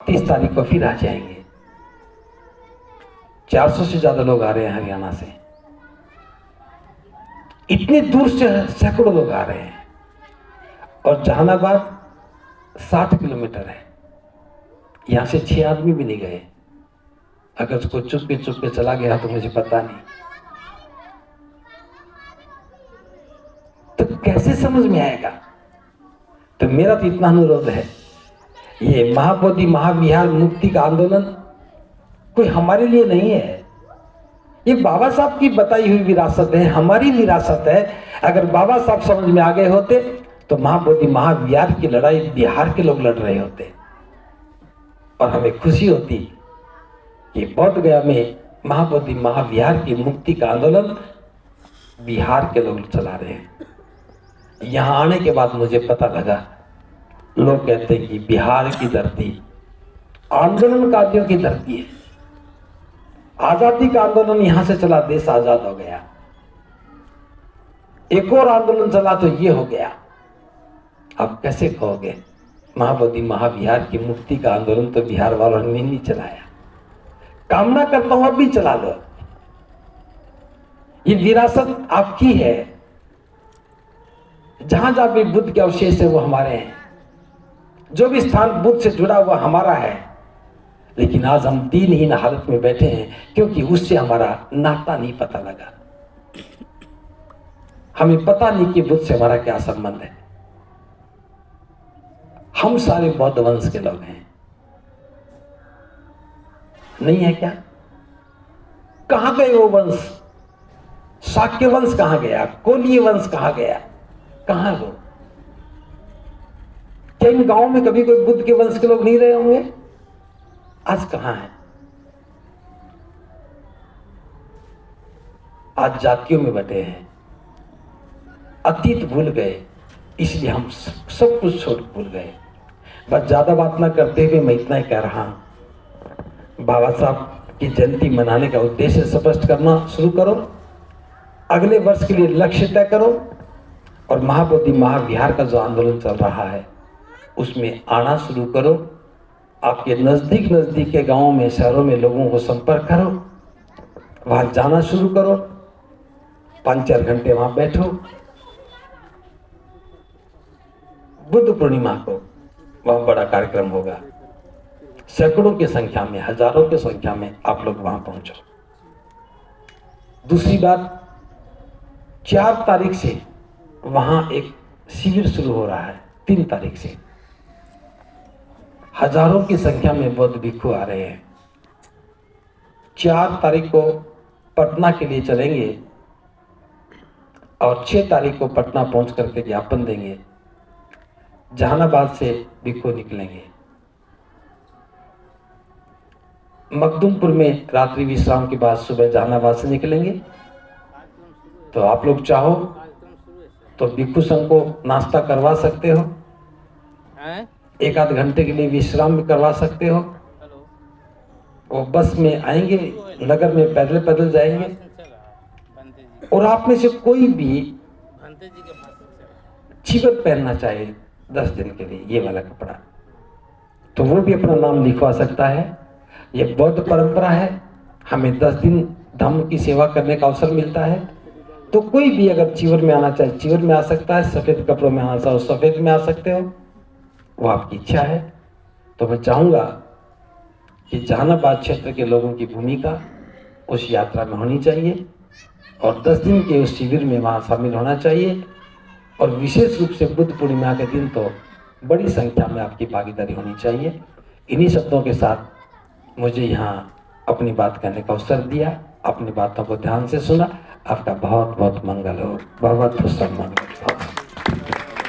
30 तारीख को फिर आ जाएंगे। 400 से ज्यादा लोग आ रहे हैं हरियाणा से, इतने दूर से सैकड़ों लोग आ रहे हैं। और जहानाबाद 60 किलोमीटर है, यहां से 6 आदमी भी नहीं गए। अगर उसको चुप के चला गया तो मुझे पता नहीं, तो कैसे समझ में आएगा। तो मेरा तो इतना अनुरोध है, ये महाबोधि महाविहार मुक्ति का आंदोलन कोई हमारे लिए नहीं है, ये बाबा साहब की बताई हुई विरासत है, हमारी विरासत है। अगर बाबा साहब समझ में आ गए होते तो महाबोधि महाविहार की लड़ाई बिहार के लोग लड़ रहे होते, और हमें खुशी होती कि बोध गया में महाबोधि महाविहार की मुक्ति का आंदोलन बिहार के लोग चला रहे हैं। यहां आने के बाद मुझे पता लगा, लोग कहते हैं कि बिहार की धरती आंदोलनकारियों की धरती है। आजादी का आंदोलन यहां से चला, देश आजाद हो गया। एक और आंदोलन चला तो ये हो गया। अब कैसे कहोगे महाबोधि महाविहार की मुक्ति का आंदोलन तो बिहार वालों ने नहीं चलाया। कामना करता हूं अब भी चला लो, ये विरासत आपकी है। जहां जहां भी बुद्ध के अवशेष है वो हमारे हैं, जो भी स्थान बुद्ध से जुड़ा हुआ हमारा है। लेकिन आज हम दीनहीन हालत में बैठे हैं क्योंकि उससे हमारा नाता नहीं पता लगा। हमें पता नहीं कि बुद्ध से हमारा क्या संबंध है। हम सारे बौद्ध वंश के लोग हैं, नहीं है क्या? कहां गए वो वंश? शाक्य वंश कहां गया? कोलीय वंश कहां गया? कहां वो? क्या इन गांव में कभी कोई बुद्ध के वंश के लोग नहीं रहे होंगे? आज कहां है? आज जातियों में बटे हैं, अतीत भूल गए, इसलिए हम सब कुछ छोड़ भूल गए। बस ज्यादा बात ना करते हुए मैं इतना ही कह रहा हूं, बाबा साहब की जयंती मनाने का उद्देश्य स्पष्ट करना शुरू करो, अगले वर्ष के लिए लक्ष्य तय करो, और महाबोधि महाविहार का जो आंदोलन चल रहा है उसमें आना शुरू करो। आपके नजदीक के गांवों में, शहरों में लोगों को संपर्क करो, वहां जाना शुरू करो, 5-4 घंटे वहां बैठो। बुद्ध पूर्णिमा को वहां बड़ा कार्यक्रम होगा, सैकड़ों की संख्या में, हजारों की संख्या में आप लोग वहां पहुंचो। दूसरी बात, 4 तारीख से वहां एक शिविर शुरू हो रहा है, 3 तारीख से हजारों की संख्या में बौद्ध भिक्षु आ रहे हैं। 4 तारीख को पटना के लिए चलेंगे और 6 तारीख को पटना पहुंच करके ज्ञापन देंगे। जहानाबाद से भिक्षु निकलेंगे, मखदुमपुर में रात्रि विश्राम के बाद सुबह जहानाबाद से निकलेंगे। तो आप लोग चाहो तो भिक्षु संघ को नाश्ता करवा सकते हो, 1-8 घंटे के लिए विश्राम भी करवा सकते हो। वो बस में आएंगे, नगर में पैदल जाएंगे, और आप में से कोई भी चीवर पहनना चाहे 10 दिन के लिए ये वाला कपड़ा, तो वो भी अपना नाम लिखवा सकता है। ये बौद्ध परंपरा है, हमें 10 दिन धम्म की सेवा करने का अवसर मिलता है। तो कोई भी अगर चीवर में आना चाहे चीवर में आ सकता है, सफेद कपड़ों में आना चाहे सफेद में आ सकते हो, वो आपकी इच्छा है। तो मैं चाहूंगा कि जहानाबाद क्षेत्र के लोगों की भूमिका उस यात्रा में होनी चाहिए, और 10 दिन के उस शिविर में वहाँ शामिल होना चाहिए। और विशेष रूप से बुद्ध पूर्णिमा के दिन तो बड़ी संख्या में आपकी भागीदारी होनी चाहिए। इन्हीं शब्दों के साथ मुझे यहाँ अपनी बात कहने का अवसर दिया, अपनी बातों को ध्यान से सुना। आपका बहुत बहुत मंगल हो, बहुत बहुत मंगल हो।